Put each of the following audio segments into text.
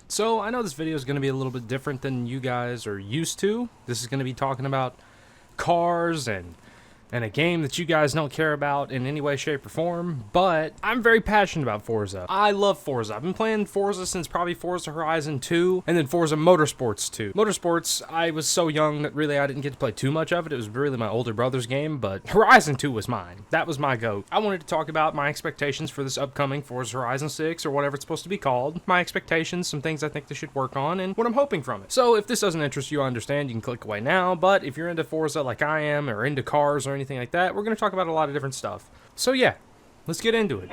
So I know this video is going to be a little bit different than you guys are used to. This is going to be talking about cars and a game that you guys don't care about in any way, shape, or form, but I'm very passionate about Forza. I love Forza. I've been playing Forza since probably Forza Horizon 2, and then Forza Motorsports 2. Motorsports, I was so young that really I didn't get to play too much of it. It was really my older brother's game, but Horizon 2 was mine. That was my GOAT. I wanted to talk about my expectations for this upcoming Forza Horizon 6, or whatever it's supposed to be called. My expectations, some things I think they should work on, and what I'm hoping from it. So if this doesn't interest you, I understand, you can click away now, but if you're into Forza like I am, or into cars or anything like that, we're going to talk about a lot of different stuff. So yeah, let's get into it.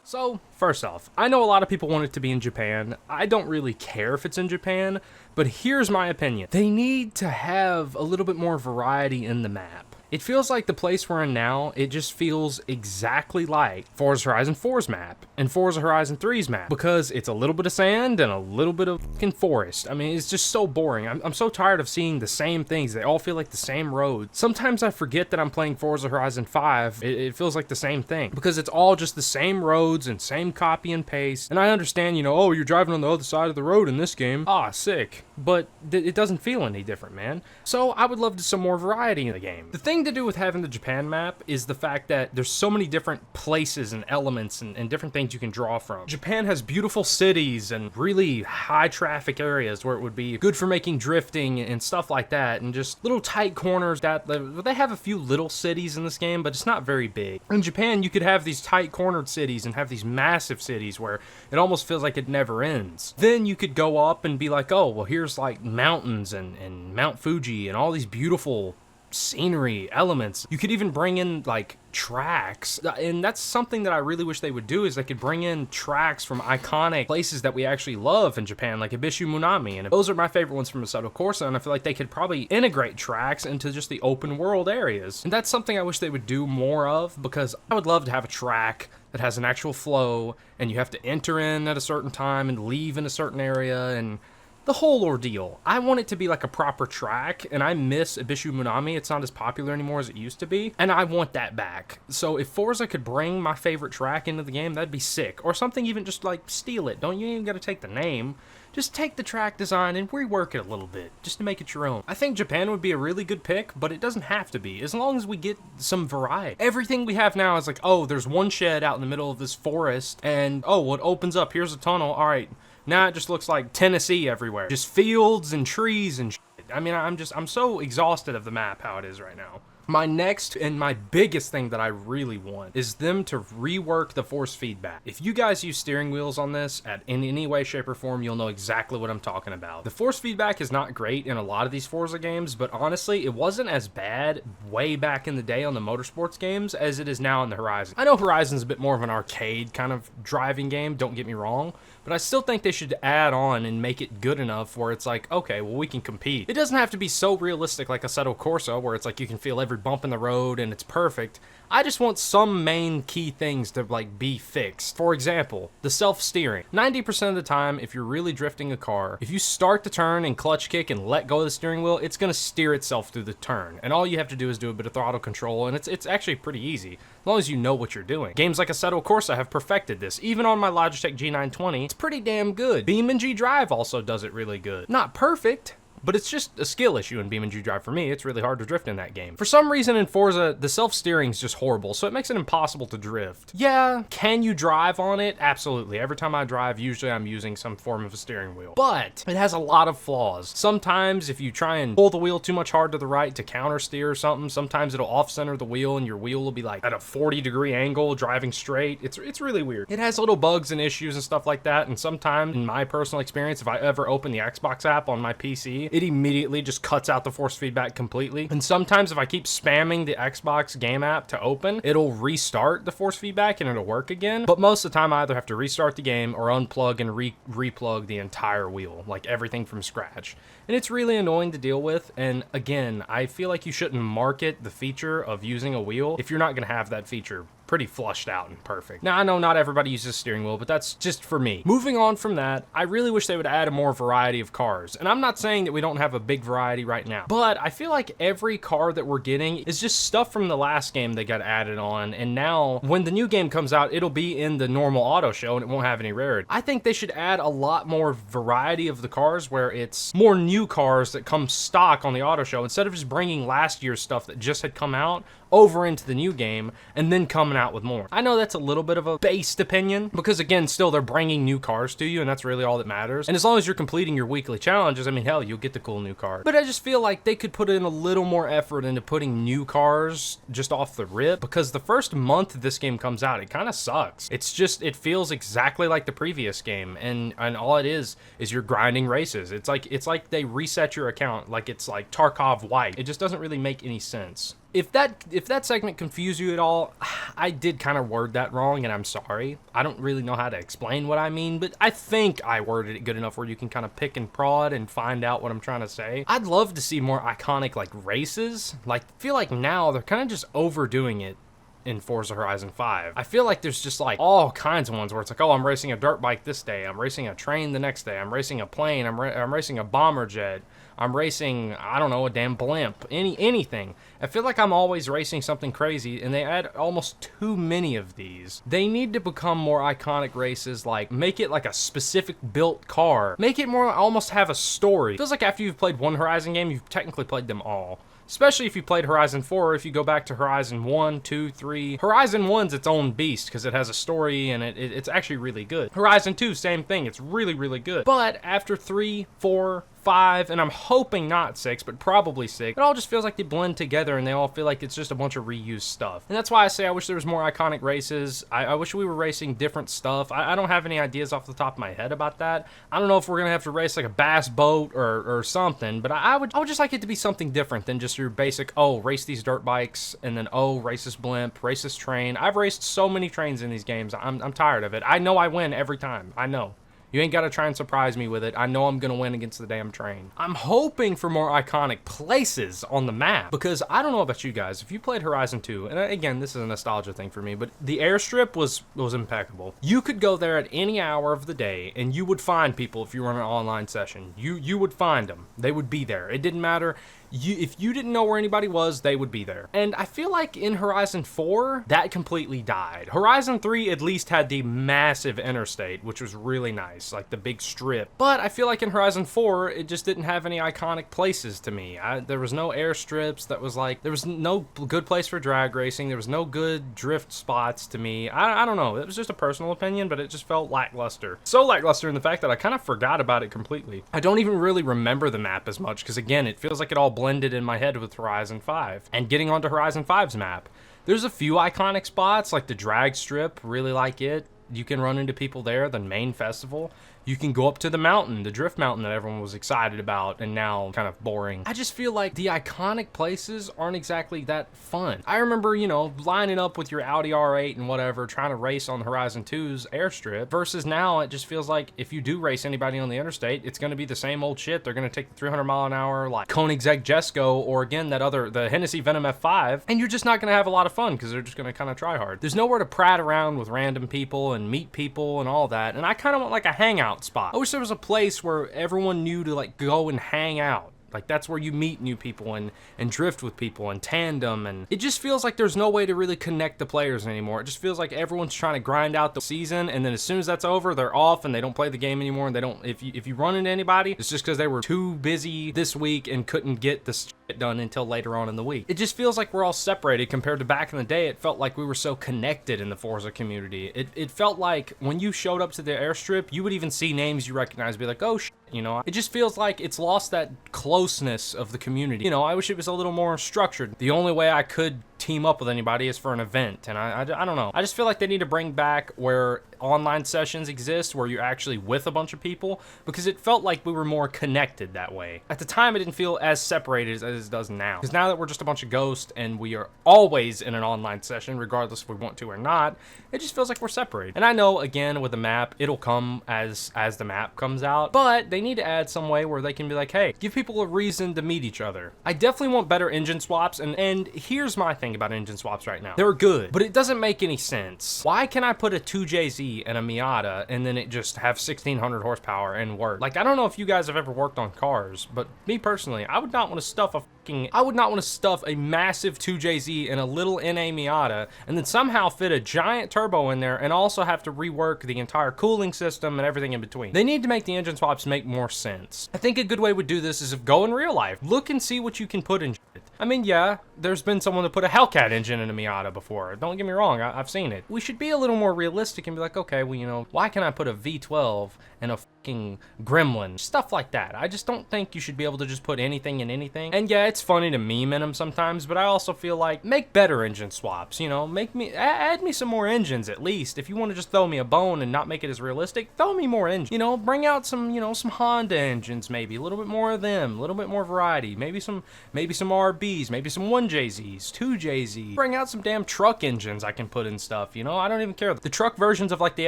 So, first off, I know a lot of people want it to be in Japan. I don't really care if it's in Japan, but here's my opinion. They need to have a little bit more variety in the map. It feels like the place we're in now, it just feels exactly like Forza Horizon 4's map and Forza Horizon 3's map, because it's a little bit of sand and a little bit of fucking forest. I mean, it's just so boring. I'm so tired of seeing the same things. They all feel like the same road. Sometimes I forget that I'm playing Forza Horizon 5. It feels like the same thing, because it's all just the same roads and same copy and paste. And I understand, oh, you're driving on the other side of the road in this game. Ah, sick. But it doesn't feel any different, man. So I would love some more variety in the game. The thing to do with having the Japan map is the fact that there's so many different places and elements and different things you can draw from. Japan has beautiful cities and really high traffic areas where it would be good for making drifting and stuff like that, and just little tight corners that they have a few little cities in this game, but it's not very big. In Japan, you could have these tight cornered cities and have these massive cities where it almost feels like it never ends. Then you could go up and be like, oh, well, here's like mountains and Mount Fuji and all these beautiful scenery elements. You could even bring in like tracks, and that's something that I really wish they would do, is they could bring in tracks from iconic places that we actually love in Japan, like Ibishu Munami, and those are my favorite ones from Assetto Corsa, and I feel like they could probably integrate tracks into just the open world areas, and that's something I wish they would do more of, because I would love to have a track that has an actual flow, and you have to enter in at a certain time and leave in a certain area, and the whole ordeal. I want it to be like a proper track, and I miss Ibishu Munami. It's not as popular anymore as it used to be, and I want that back. So if Forza could bring my favorite track into the game, that'd be sick. Or something, even just like steal it. Don't you even gotta take the name. Just take the track design and rework it a little bit, just to make it your own. I think Japan would be a really good pick, but it doesn't have to be, as long as we get some variety. Everything we have now is like, oh, there's one shed out in the middle of this forest, and oh, well, it opens up, here's a tunnel, alright. Now it just looks like Tennessee everywhere. Just fields and trees and shit. I mean, I'm so exhausted of the map how it is right now. My next and my biggest thing that I really want is them to rework the force feedback. If you guys use steering wheels on this in any way, shape, or form, you'll know exactly what I'm talking about. The force feedback is not great in a lot of these Forza games, but honestly, it wasn't as bad way back in the day on the motorsports games as it is now on the Horizon. I know Horizon's a bit more of an arcade kind of driving game, don't get me wrong, but I still think they should add on and make it good enough where it's like, okay, well, we can compete. It doesn't have to be so realistic like Assetto Corsa, where it's like you can feel every bump in the road and it's perfect. I just want some main key things to like be fixed. For example, the self-steering. 90% of the time, if you're really drifting a car, if you start the turn and clutch kick and let go of the steering wheel, it's gonna steer itself through the turn. And all you have to do is do a bit of throttle control, and it's actually pretty easy, as long as you know what you're doing. Games like Assetto Corsa have perfected this. Even on my Logitech G920, it's pretty damn good. BeamNG Drive also does it really good. Not perfect, but it's just a skill issue in BeamNG Drive for me. It's really hard to drift in that game. For some reason in Forza, the self-steering is just horrible, so it makes it impossible to drift. Yeah, can you drive on it? Absolutely. Every time I drive, usually I'm using some form of a steering wheel. But it has a lot of flaws. Sometimes if you try and pull the wheel too much hard to the right to counter steer or something, sometimes it'll off-center the wheel and your wheel will be like at a 40-degree angle driving straight. It's really weird. It has little bugs and issues and stuff like that, and sometimes, in my personal experience, if I ever open the Xbox app on my PC, it immediately just cuts out the force feedback completely. And sometimes if I keep spamming the Xbox game app to open, it'll restart the force feedback and it'll work again. But most of the time I either have to restart the game or unplug and replug the entire wheel, like everything from scratch. And it's really annoying to deal with. And again, I feel like you shouldn't market the feature of using a wheel if you're not going to have that feature pretty flushed out and perfect. Now, I know not everybody uses steering wheel, but that's just for me. Moving on from that, I really wish they would add a more variety of cars. And I'm not saying that we don't have a big variety right now, but I feel like every car that we're getting is just stuff from the last game that got added on. And now when the new game comes out, it'll be in the normal auto show and it won't have any rarity. I think they should add a lot more variety of the cars where it's more new cars that come stock on the auto show instead of just bringing last year's stuff that just had come out over into the new game and then coming out with more. I know that's a little bit of a based opinion because, again, still they're bringing new cars to you and that's really all that matters. And as long as you're completing your weekly challenges, I mean, hell, you'll get the cool new car. But I just feel like they could put in a little more effort into putting new cars just off the rip, because the first month this game comes out, it kind of sucks. It's just, it feels exactly like the previous game, and all it is you're grinding races. It's like they reset your account like it's like Tarkov White. It just doesn't really make any sense. If that segment confused you at all, I did kind of word that wrong, and I'm sorry. I don't really know how to explain what I mean, but I think I worded it good enough where you can kind of pick and prod and find out what I'm trying to say. I'd love to see more iconic, like, races. Like, I feel like now they're kind of just overdoing it in Forza Horizon 5. I feel like there's just like all kinds of ones where it's like, oh, I'm racing a dirt bike this day, I'm racing a train the next day, I'm racing a plane, I'm racing a bomber jet, I'm racing, I don't know, a damn blimp, anything. I feel like I'm always racing something crazy, and they add almost too many of these. They need to become more iconic races, like make it like a specific built car. Make it more, almost have a story. It feels like after you've played one Horizon game, you've technically played them all. Especially if you played Horizon 4, if you go back to Horizon 1, 2, 3. Horizon 1's its own beast because it has a story and it's actually really good. Horizon 2, same thing, it's really, really good. But after 3, 4, 5, and I'm hoping not 6, but probably 6, it all just feels like they blend together and they all feel like it's just a bunch of reused stuff. And that's why I say I wish there was more iconic races. I wish we were racing different stuff. I don't have any ideas off the top of my head about that. I don't know if we're gonna have to race like a bass boat or something, but I would just like it to be something different than just your basic, oh, race these dirt bikes, and then, oh, race this blimp, race this train. I've raced so many trains in these games. I'm tired of it. I know I win every time. I know. You ain't got to try and surprise me with it. I know I'm going to win against the damn train. I'm hoping for more iconic places on the map, because I don't know about you guys. If you played Horizon 2, and again, this is a nostalgia thing for me, but the airstrip was impeccable. You could go there at any hour of the day, and you would find people if you were in an online session. You would find them. They would be there. It didn't matter. If you didn't know where anybody was, they would be there. And I feel like in Horizon 4, that completely died. Horizon 3 at least had the massive interstate, which was really nice, like the big strip. But I feel like in Horizon 4, it just didn't have any iconic places to me. There was no airstrips that was like, there was no good place for drag racing. There was no good drift spots to me. I don't know. It was just a personal opinion, but it just felt lackluster. So lackluster in the fact that I kind of forgot about it completely. I don't even really remember the map as much, because again, it feels like it all blended in my head with Horizon 5. And getting onto Horizon 5's map, there's a few iconic spots, like the drag strip, really like it. You can run into people there, the main festival. You can go up to the mountain, the drift mountain that everyone was excited about and now kind of boring. I just feel like the iconic places aren't exactly that fun. I remember, you know, lining up with your Audi R8 and whatever, trying to race on Horizon 2's airstrip, versus now it just feels like if you do race anybody on the interstate, it's going to be the same old shit. They're going to take the 300 mile an hour, like Koenigsegg Jesko, or again, the Hennessy Venom F5, and you're just not going to have a lot of fun because they're just going to kind of try hard. There's nowhere to prat around with random people and meet people and all that, and I kind of want like a hangout spot. I wish there was a place where everyone knew to like go and hang out. Like that's where you meet new people and drift with people and tandem, and it just feels like there's no way to really connect the players anymore. It just feels like everyone's trying to grind out the season, and then as soon as that's over, they're off and they don't play the game anymore, and they don't, if you run into anybody, it's just because they were too busy this week and couldn't get this shit done until later on in the week. It just feels like we're all separated compared to back in the day. It felt like we were so connected in the Forza community. It felt like when you showed up to the airstrip, you would even see names you recognize, be like, oh shit, you know. It just feels like it's lost that closeness of the community. You know, I wish it was a little more structured. The only way I could team up with anybody is for an event, and I don't know. I just feel like they need to bring back where online sessions exist, where you're actually with a bunch of people, because it felt like we were more connected that way. At the time, it didn't feel as separated as it does now, because now that we're just a bunch of ghosts and we are always in an online session, regardless if we want to or not, it just feels like we're separated. And I know, again, with the map, it'll come as the map comes out, but they need to add some way where they can be like, hey, give people a reason to meet each other. I definitely want better engine swaps, and here's my thing thing about engine swaps right now. They're good, but it doesn't make any sense. Why can I put a 2JZ in a Miata and then it just have 1600 horsepower and work? Like, I don't know if you guys have ever worked on cars, but me personally, I would not want to stuff a massive 2JZ in a little NA Miata and then somehow fit a giant turbo in there and also have to rework the entire cooling system and everything in between. They need to make the engine swaps make more sense. I think a good way to do this is to go in real life. Look and see what you can put in shit. I mean, yeah, there's been someone that put a Hellcat engine in a Miata before. Don't get me wrong, I've seen it. We should be a little more realistic and be like, okay, well, you know, why can I put a V12 in a fucking Gremlin? Stuff like that. I just don't think you should be able to just put anything in anything. And yeah, it's funny to meme in them sometimes, but I also feel like, make better engine swaps, you know? Add me some more engines at least. If you want to just throw me a bone and not make it as realistic, throw me more engines. You know, bring out some, you know, some Honda engines maybe, a little bit more of them, a little bit more variety, maybe some RBs, maybe some 1JZs, 2JZ. Bring out some damn truck engines I can put in stuff, you know? I don't even care. The truck versions of like the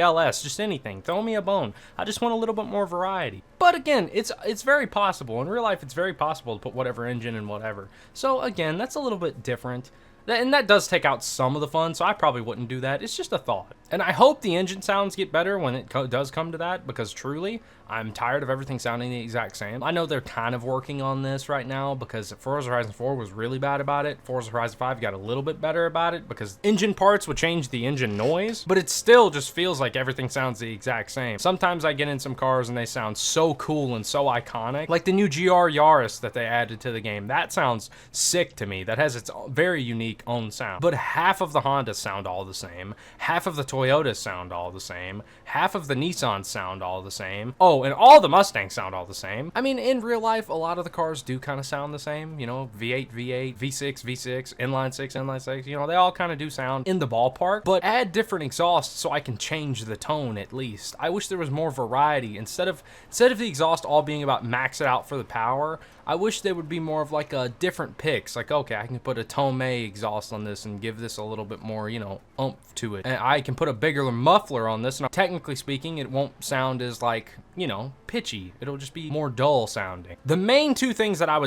LS, just anything. Throw me a bone. I just want a little bit more variety. But again, it's very possible. In real life, it's very possible to put whatever engine in whatever. So again, that's a little bit different. And that does take out some of the fun, so I probably wouldn't do that. It's just a thought. And I hope the engine sounds get better when it does come to that, because truly, I'm tired of everything sounding the exact same. I know they're kind of working on this right now, because Forza Horizon 4 was really bad about it. Forza Horizon 5 got a little bit better about it, because engine parts would change the engine noise, but it still just feels like everything sounds the exact same. Sometimes I get in some cars and they sound so cool and so iconic. Like the new GR Yaris that they added to the game. That sounds sick to me. That has its very unique own sound. But half of the Hondas sound all the same. Half of the Toyotas sound all the same. Half of the Nissans sound all the same. Oh, and all the Mustangs sound all the same. I mean, in real life, a lot of the cars do kind of sound the same. You know, V8, V8, V6, V6, inline 6, inline 6. You know, they all kind of do sound in the ballpark. But add different exhausts so I can change the tone at least. I wish there was more variety. Instead of the exhaust all being about max it out for the power, I wish there would be more of like a different picks. Like, okay, I can put a Tomei exhaust on this and give this a little bit more, you know, oomph to it. And I can put a bigger muffler on this, and technically speaking, it won't sound as like, you know, pitchy. It'll just be more dull sounding. The main two things that I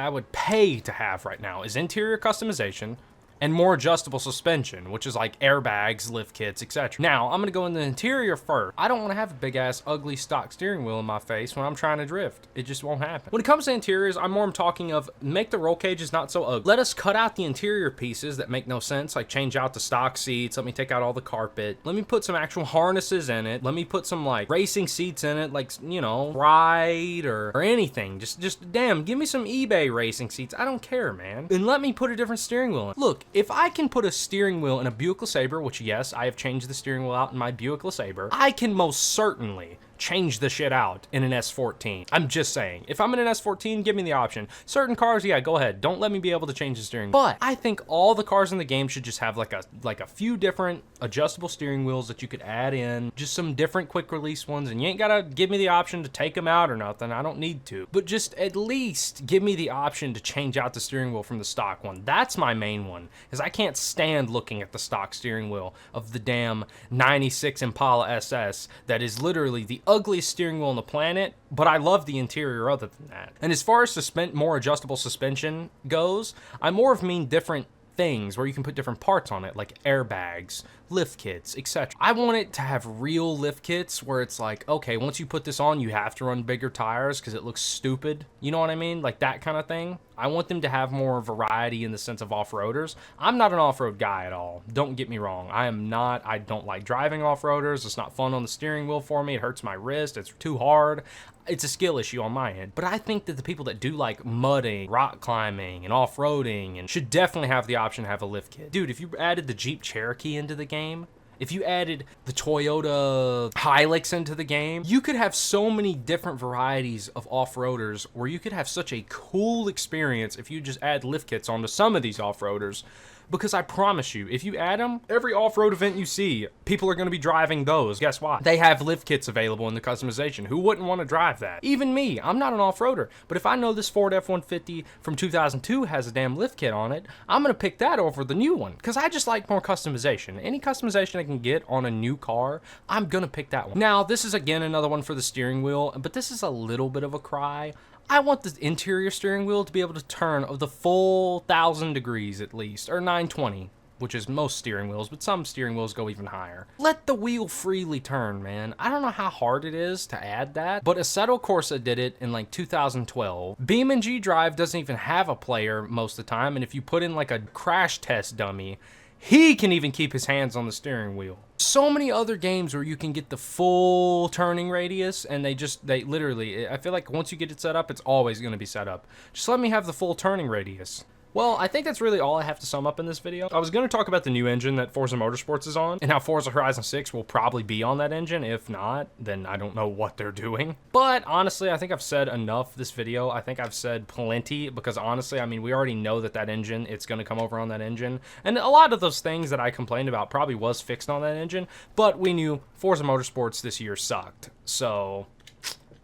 would pay to have right now is interior customization and more adjustable suspension, which is like airbags, lift kits, etc. Now, I'm gonna go in the interior first. I don't wanna have a big ass ugly stock steering wheel in my face when I'm trying to drift. It just won't happen. When it comes to interiors, I'm talking of make the roll cages not so ugly. Let us cut out the interior pieces that make no sense, like change out the stock seats, let me take out all the carpet, let me put some actual harnesses in it, let me put some like racing seats in it, like, you know, Ride or anything. Just damn, give me some eBay racing seats. I don't care, man. And let me put a different steering wheel in. Look, if I can put a steering wheel in a Buick LeSabre, which yes, I have changed the steering wheel out in my Buick LeSabre, I can most certainly change the shit out in an S14. I'm just saying, if I'm in an S14, give me the option. Certain cars, yeah, go ahead. Don't let me be able to change the steering. But I think all the cars in the game should just have like a few different adjustable steering wheels that you could add in, just some different quick release ones, and you ain't gotta give me the option to take them out or nothing. I don't need to. But just at least give me the option to change out the steering wheel from the stock one. That's my main one, is I can't stand looking at the stock steering wheel of the damn 96 Impala SS that is literally the ugliest steering wheel on the planet, but I love the interior other than that. And as far as more adjustable suspension goes, I more of mean different things where you can put different parts on it, like airbags, lift kits, etc. I want it to have real lift kits where it's like, okay, once you put this on, you have to run bigger tires because it looks stupid. You know what I mean? Like that kind of thing. I want them to have more variety in the sense of off-roaders. I'm not an off-road guy at all. Don't get me wrong. I don't like driving off-roaders. It's not fun on the steering wheel for me. It hurts my wrist. It's too hard. It's a skill issue on my end. But I think that the people that do like mudding, rock climbing, and off-roading and should definitely have the option to have a lift kit. Dude, if you added the Jeep Cherokee into the game, if you added the Toyota Hilux into the game, you could have so many different varieties of off-roaders where you could have such a cool experience if you just add lift kits onto some of these off-roaders. Because I promise you, if you add them, every off-road event you see, people are going to be driving those. Guess why? They have lift kits available in the customization. Who wouldn't want to drive that? Even me, I'm not an off-roader. But if I know this Ford F-150 from 2002 has a damn lift kit on it, I'm going to pick that over the new one. Because I just like more customization. Any customization I can get on a new car, I'm going to pick that one. Now, this is again another one for the steering wheel, but this is a little bit of a cry. I want the interior steering wheel to be able to turn of the full 1,000 degrees at least, or 920, which is most steering wheels, but some steering wheels go even higher. Let the wheel freely turn, man. I don't know how hard it is to add that, but Assetto Corsa did it in like 2012. BeamNG Drive doesn't even have a player most of the time, and if you put in like a crash test dummy, he can even keep his hands on the steering wheel. So many other games where you can get the full turning radius, and they literally, I feel like once you get it set up, it's always going to be set up. Just let me have the full turning radius. Well, I think that's really all I have to sum up in this video. I was going to talk about the new engine that Forza Motorsports is on, and how Forza Horizon 6 will probably be on that engine. If not, then I don't know what they're doing. But honestly, I think I've said enough this video. I think I've said plenty, because honestly, I mean, we already know that engine, it's going to come over on that engine. And a lot of those things that I complained about probably was fixed on that engine, but we knew Forza Motorsports this year sucked. So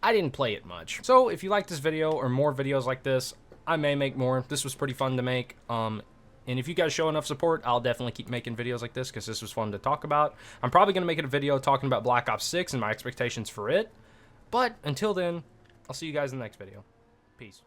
I didn't play it much. So if you like this video or more videos like this, I may make more. This was pretty fun to make. And if you guys show enough support, I'll definitely keep making videos like this, because this was fun to talk about. I'm probably going to make it a video talking about Black Ops 6 and my expectations for it. But until then, I'll see you guys in the next video. Peace.